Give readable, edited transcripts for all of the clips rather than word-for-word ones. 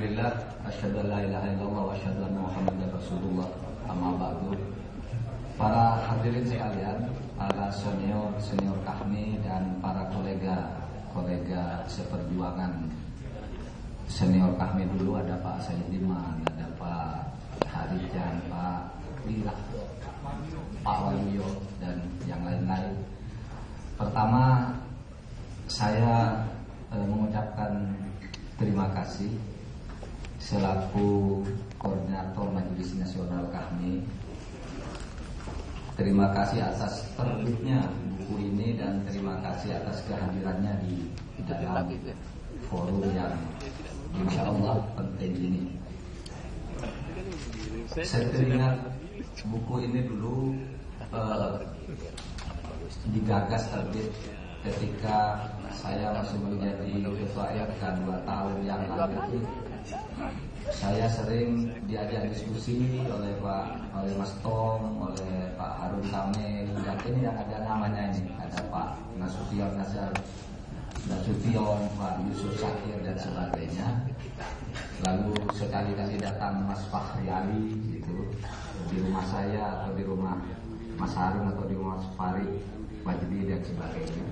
Alhamdulillah, asyhadu an la ilaha illallah wa asyhadu anna Muhammadar Rasulullah. Amma ba'du. Para hadirin sekalian, para senior kami dan para kolega seperjuangan senior kami dulu, ada Pak Sayyidiman, ada Pak Harijan, Pak Lila, Pak Waluyo dan yang lain-lain. Pertama, saya mengucapkan terima kasih selaku koordinator Majelis Nasional kami. Terima kasih atas terbitnya buku ini dan terima kasih atas kehadirannya di dalam forum yang insya Allah penting ini. Saya teringat buku ini dulu digagas terbit ketika saya masih menjadi ketua RK 2 tahun yang lalu. Saya sering diajak diskusi oleh Mas Tom, oleh Pak Harun Kamil, dan ini yang ada namanya ini, ada Pak Nasution, Pak Yusuf Syakir dan sebagainya. Lalu sekali-kali datang Mas Fahri Ali gitu, di rumah saya atau di rumah Mas Harun atau di rumah Mas Fahri Majdi dan sebagainya,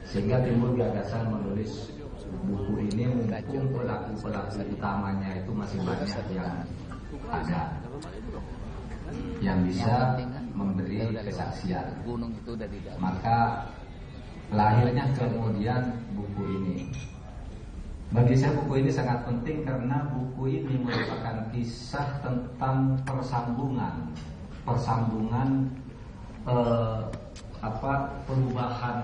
sehingga timbul gagasan menulis buku ini. Mumpung pelaku utamanya itu masih banyak yang ada yang bisa memberi kesaksian, maka lahirnya kemudian buku ini. Bagi saya buku ini sangat penting karena buku ini merupakan kisah tentang persambungan perubahan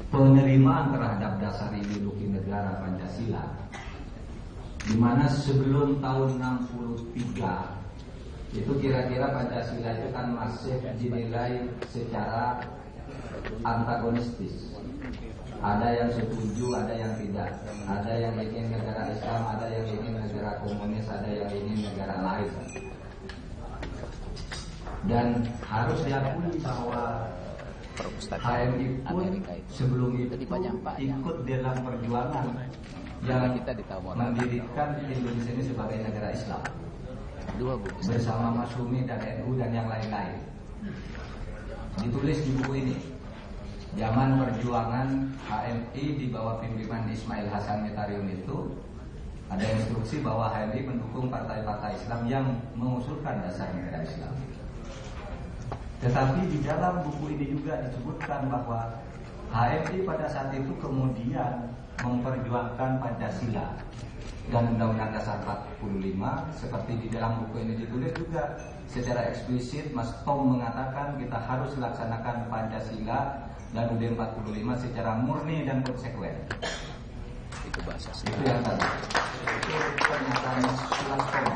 penerimaan terhadap dasar ideologi negara Pancasila, di mana sebelum tahun 63 itu kira-kira Pancasila itu kan masih dinilai secara antagonistis. Ada yang setuju, ada yang tidak. Ada yang ingin negara Islam, ada yang ingin negara komunis, ada yang ingin negara lain. Dan harus diakui bahwa HMI pun sebelum itu ikut dalam perjuangan yang mendirikan Indonesia ini sebagai negara Islam bersama Mas Humi dan NU dan yang lain-lain. Ditulis di buku ini, zaman perjuangan HMI di bawah pimpinan Ismail Hasan Metarium itu ada instruksi bahwa HMI mendukung partai-partai Islam yang mengusulkan dasar negara Islam. Tetapi di dalam buku ini juga disebutkan bahwa HMI pada saat itu kemudian memperjuangkan Pancasila dan Undang-Undang Dasar 45, seperti di dalam buku ini ditulis juga secara eksplisit. Mas Tom mengatakan kita harus laksanakan Pancasila dan UUD 45 secara murni dan konsekuen. Itu bahasa itu yang tadi. Itu pernyataan Mas Tom.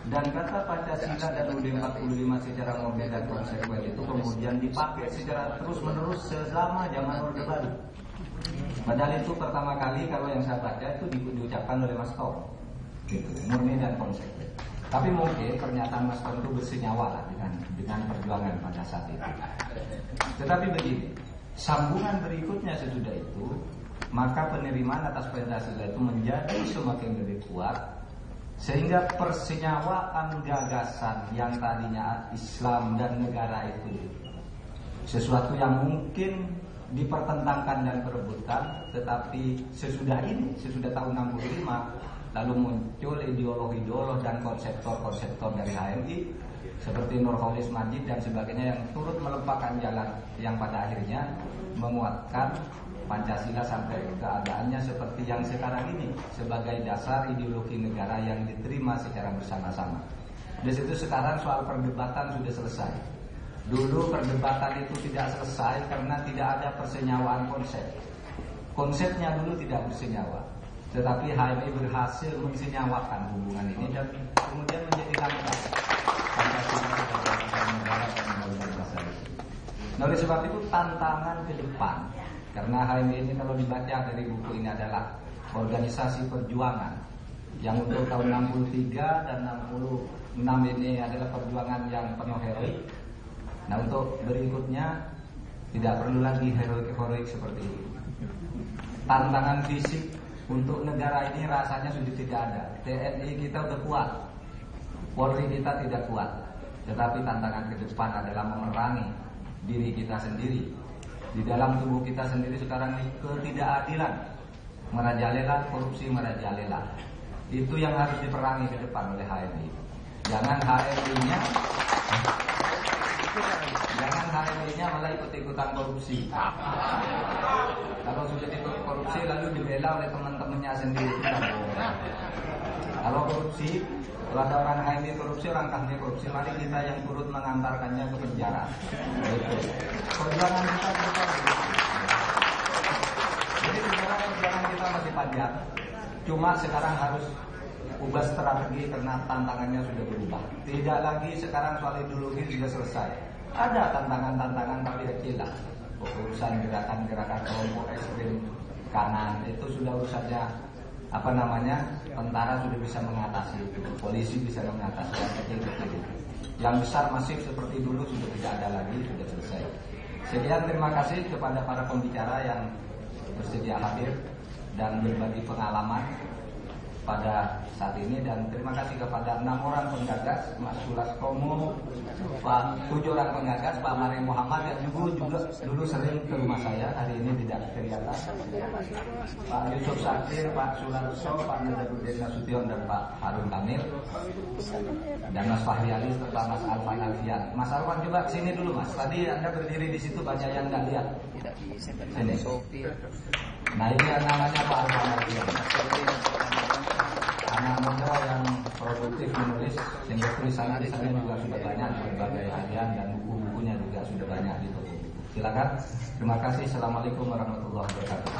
Dan kata Pancasila dan UUD 45 secara murni dan konsekuen itu kemudian dipakai secara terus-menerus selama zaman Orde Baru. Padahal itu pertama kali kalau yang saya baca itu diucapkan oleh Mas Tom, gitu, murni dan konsekuen. Tapi mungkin pernyataan Mas Tom itu bersenyawa lah dengan perjuangan pada saat itu. Tetapi begini, sambungan berikutnya sesudah itu, maka penerimaan atas Pancasila itu menjadi semakin lebih kuat, sehingga persenyawaan gagasan yang tadinya Islam dan negara itu sesuatu yang mungkin dipertentangkan dan perebutkan, tetapi sesudah tahun 65 lalu muncul ideolog-ideolog dan konseptor dari HMI seperti Nurholis Majid dan sebagainya yang turut melempakan jalan yang pada akhirnya menguatkan Pancasila sampai keadaannya seperti yang sekarang ini sebagai dasar ideologi negara yang diterima secara bersama-sama. Di situ sekarang soal perdebatan sudah selesai. Dulu perdebatan itu tidak selesai karena tidak ada persenyawaan konsep. Konsepnya dulu tidak bersenyawa, tetapi HMI berhasil mensenyawakan hubungan ini dan kemudian menjadi langkah Pancasila sebagai negara dan undang-undang dasar. Nah, oleh sebab itu tantangan ke depan, karena HMI ini kalau dibaca dari buku ini adalah organisasi perjuangan yang untuk tahun 63 dan 66 ini adalah perjuangan yang penuh heroik. Nah, untuk berikutnya tidak perlu lagi heroik seperti itu. Tantangan fisik Untuk negara ini rasanya sudah tidak ada. TNI kita udah kuat, Polri kita tidak kuat. Tetapi tantangan ke depan adalah memerangi diri kita sendiri. Di dalam tubuh kita sendiri sekarang ini ketidakadilan merajalela, korupsi merajalela. Itu yang harus diperangi ke depan oleh HMI. Jangan HMI-nya malah ikut-ikutan korupsi. Kalau sudah ikut korupsi lalu dibela oleh teman-temannya sendiri, itu tidak boleh. Kalau korupsi, kalau ada orang HMI korupsi, orang kami korupsi, mari kita yang turut mengantarkannya ke penjara. Perjuangan kita jadi sebenarnya perjuangan kita masih panjang. Cuma sekarang harus ubah strategi karena tantangannya sudah berubah. Tidak lagi sekarang soal ideologi sudah selesai. Ada tantangan-tantangan tapi kecil lah. Urusan gerakan-gerakan kelompok ekstrem kanan itu sudah urusannya tentara sudah bisa mengatasi itu, polisi bisa mengatasi yang kecil-kecil itu. Yang besar masif seperti dulu sudah tidak ada lagi, sudah selesai. Sekian, terima kasih kepada para pembicara yang bersedia hadir dan berbagi pengalaman pada saat ini, dan terima kasih kepada 6 orang penggagas, Mas Sulas Komo, 7 orang penggagas, Pak Mari Muhammad yang juga dulu sering ke rumah saya, hari ini tidak kelihatan, Pak Yusuf Sakir, Pak Sularso, Pak Nazaruddin Nasution, dan Pak Harun Kamil, dan Mas Fahri Ali serta Mas Alvan Alfian. Mas Alvan coba sini dulu Mas, tadi Anda berdiri di situ banyak yang nggak lihat. Sini. Nah ini yang namanya Pak Alvan Alfian, anak muda yang produktif menulis, sehingga tulisannya juga sudah banyak di berbagai harian dan buku-bukunya juga sudah banyak di toko. Silakan. Terima kasih. Assalamualaikum warahmatullahi wabarakatuh.